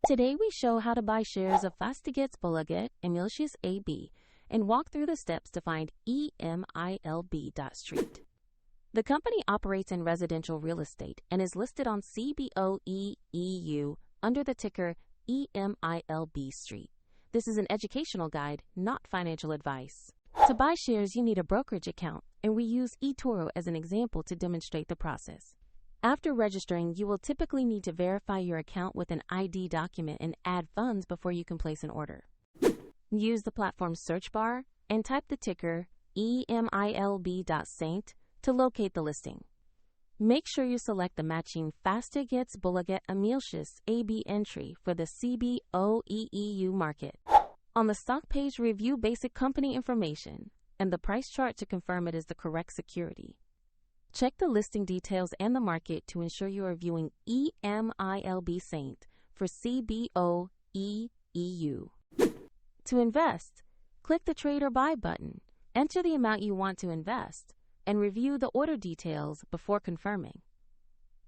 Today we show how to buy shares of Fastighetsbolaget Emilshus AB and walk through the steps to find EMILB.ST. The company operates in residential real estate and is listed on CBOE EU under the ticker EMILB.ST. This is an educational guide, not financial advice. To buy shares, you need a brokerage account, and we use eToro as an example to demonstrate the process. After registering, you will typically need to verify your account with an ID document and add funds before you can place an order. Use the platform's search bar and type the ticker EMILB.ST to locate the listing. Make sure you select the matching Fastighetsbolaget Emilshus AB entry for the CBOE EU market. On the stock page, review basic company information and the price chart to confirm it is the correct security. Check the listing details and the market to ensure you are viewing EMILB.ST for CBOE EU. To invest, click the Trade or Buy button, enter the amount you want to invest, and review the order details before confirming.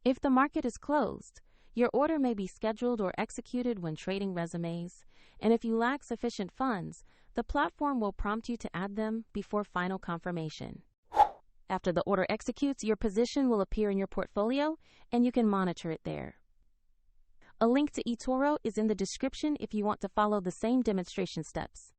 If the market is closed, your order may be scheduled or executed when trading resumes, and if you lack sufficient funds, the platform will prompt you to add them before final confirmation. After the order executes, your position will appear in your portfolio, and you can monitor it there. A link to eToro is in the description if you want to follow the same demonstration steps.